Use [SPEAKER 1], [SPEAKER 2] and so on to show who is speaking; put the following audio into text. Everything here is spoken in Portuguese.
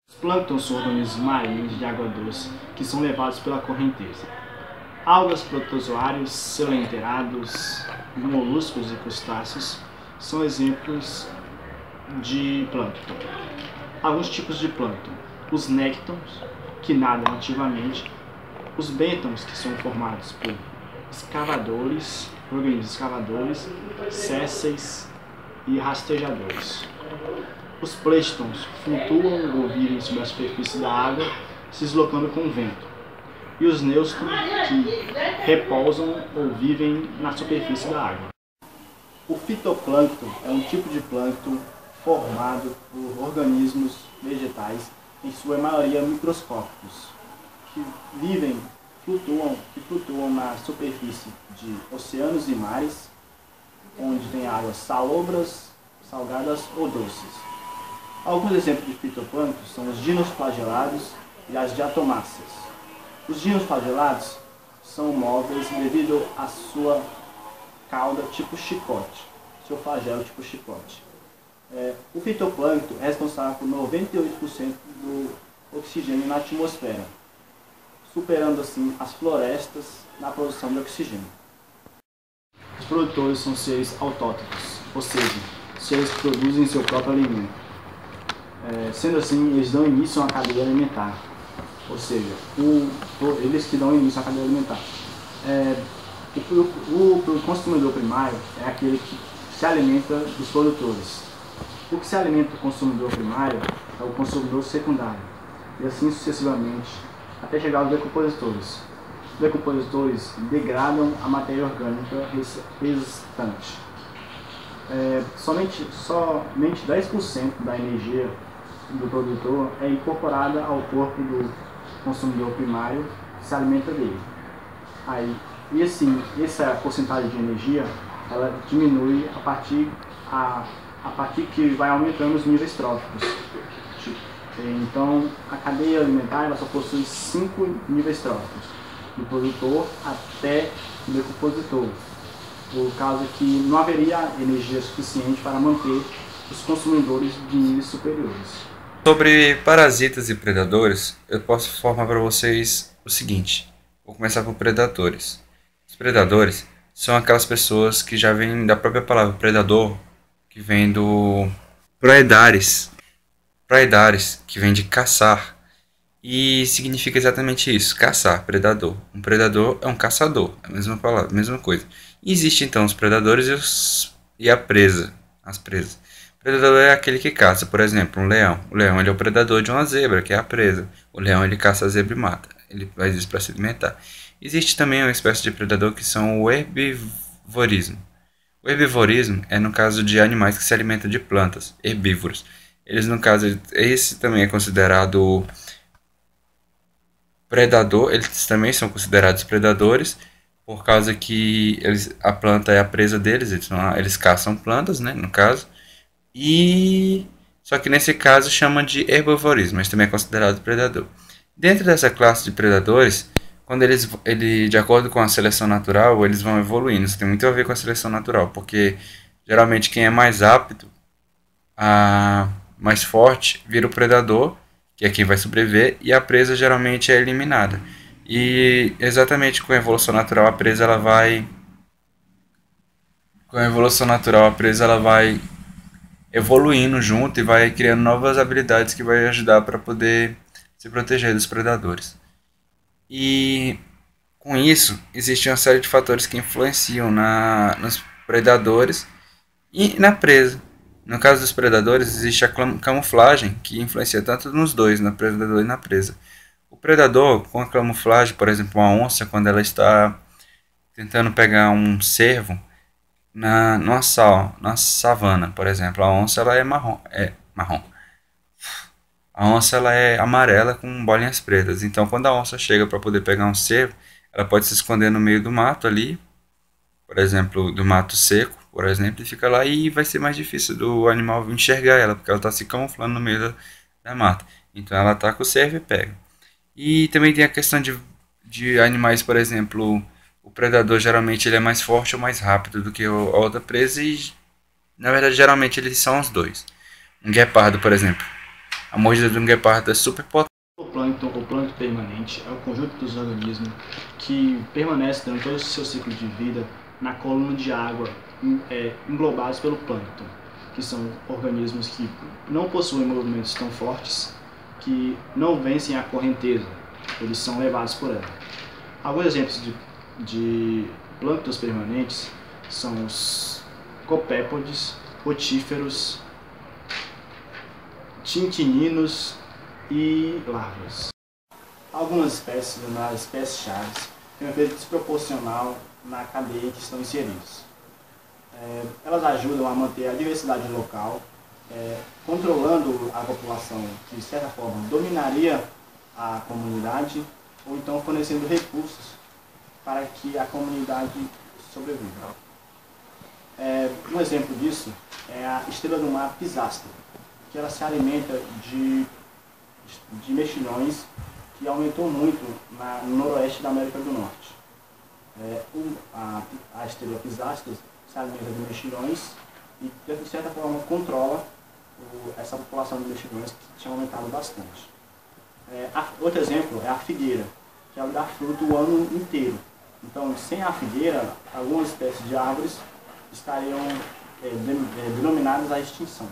[SPEAKER 1] Os plânctons são organismos marinhos de água doce que são levados pela correnteza. Algas, protozoários, coelenterados, moluscos e crustáceos são exemplos de plâncton. Alguns tipos de plâncton: os néctons, que nadam ativamente, os bêntons, que são formados por escavadores, organismos escavadores, sésseis e rastejadores. Os plânctons flutuam ou vivem sobre a superfície da água, se deslocando com o vento. E os nêustrons, que repousam ou vivem na superfície da água. O fitoplâncton é um tipo de plâncton formado por organismos vegetais, em sua maioria microscópicos, que flutuam na superfície de oceanos e mares, onde tem águas salobras, salgadas ou doces. Alguns exemplos de fitoplâncton são os dinoflagelados e as diatomáceas. Os dinoflagelados são móveis devido à sua cauda tipo chicote, seu flagelo tipo chicote. O fitoplâncton é responsável por 98% do oxigênio na atmosfera, superando assim as florestas na produção de oxigênio. Os produtores são seres autótrofos, ou seja, seres que produzem seu próprio alimento. Sendo assim, eles dão início a uma cadeia alimentar, ou seja, eles que dão início à cadeia alimentar. O consumidor primário é aquele que se alimenta dos produtores. O que se alimenta do consumidor primário é o consumidor secundário, e assim sucessivamente, até chegar aos decompositores. Os decompositores degradam a matéria orgânica resultante. Somente 10% da energia do produtor é incorporada ao corpo do consumidor primário que se alimenta dele. E assim, essa porcentagem de energia ela diminui a partir que vai aumentando os níveis tróficos. Então, a cadeia alimentar ela só possui 5 níveis tróficos, do produtor até o decompositor, por causa que não haveria energia suficiente para manter os consumidores de níveis superiores.
[SPEAKER 2] Sobre parasitas e predadores, eu posso informar para vocês o seguinte. Vou começar por predadores. Os predadores são aquelas pessoas que já vêm da própria palavra predador, que vem do praedares, que vem de caçar, e significa exatamente isso, caçar, predador. Um predador é um caçador, é a mesma palavra, a mesma coisa. E existe então os predadores e a presa, as presas. O predador é aquele que caça, por exemplo, um leão. O leão ele é o predador de uma zebra, que é a presa. O leão ele caça a zebra e mata, ele faz isso para se alimentar. Existe também uma espécie de predador que são o herbivorismo. O herbivorismo é no caso de animais que se alimentam de plantas, herbívoros. Eles, no caso, esse também é considerado predador, eles também são considerados predadores, por causa que a planta é a presa deles, eles caçam plantas, né, no caso, e só que nesse caso chama de herbivorismo, mas também é considerado predador. Dentro dessa classe de predadores, quando de acordo com a seleção natural, eles vão evoluindo. Isso tem muito a ver com a seleção natural, porque geralmente quem é mais apto, mais forte, vira o predador, que é quem vai sobreviver, e a presa geralmente é eliminada. E exatamente com a evolução natural, a presa ela vai evoluindo junto e vai criando novas habilidades que vai ajudar para poder se proteger dos predadores. E com isso, existe uma série de fatores que influenciam nos predadores e na presa. No caso dos predadores, existe a camuflagem, que influencia tanto nos dois, no predador e na presa. O predador, com a camuflagem, por exemplo, uma onça, quando ela está tentando pegar um cervo na savana, por exemplo, a onça ela é marrom. A onça ela é amarela com bolinhas pretas. Então, quando a onça chega para poder pegar um cervo, ela pode se esconder no meio do mato ali, por exemplo, do mato seco, por exemplo, e fica lá e vai ser mais difícil do animal enxergar ela, porque ela está se camuflando no meio da mata. Então, ela ataca o cervo e pega. E também tem a questão de animais, por exemplo, o predador geralmente ele é mais forte ou mais rápido do que a outra presa e, na verdade, geralmente eles são os dois. Um guepardo, por exemplo. A mordida de um guepardo é super potente.
[SPEAKER 1] O plâncton permanente, é o conjunto dos organismos que permanece durante todo o seu ciclo de vida na coluna de água englobados pelo plâncton, que são organismos que não possuem movimentos tão fortes, que não vencem a correnteza, eles são levados por ela. Alguns exemplos de plânctons permanentes são os copépodes, rotíferos, tintininos e larvas. Algumas espécies, denominadas espécies-chave, têm um efeito desproporcional na cadeia em que estão inseridos. Elas ajudam a manter a diversidade local, controlando a população que, de certa forma, dominaria a comunidade, ou então fornecendo recursos para que a comunidade sobreviva. Um exemplo disso é a estrela do mar pisástra, que ela se alimenta de mexilhões, que aumentou muito no noroeste da América do Norte. A estrela pisástra se alimenta de mexilhões e, de certa forma, controla essa população de mexilhões que tinha aumentado bastante. Outro exemplo é a figueira, que ela dá fruto o ano inteiro. Então, sem a figueira, algumas espécies de árvores estariam denominadas à extinção.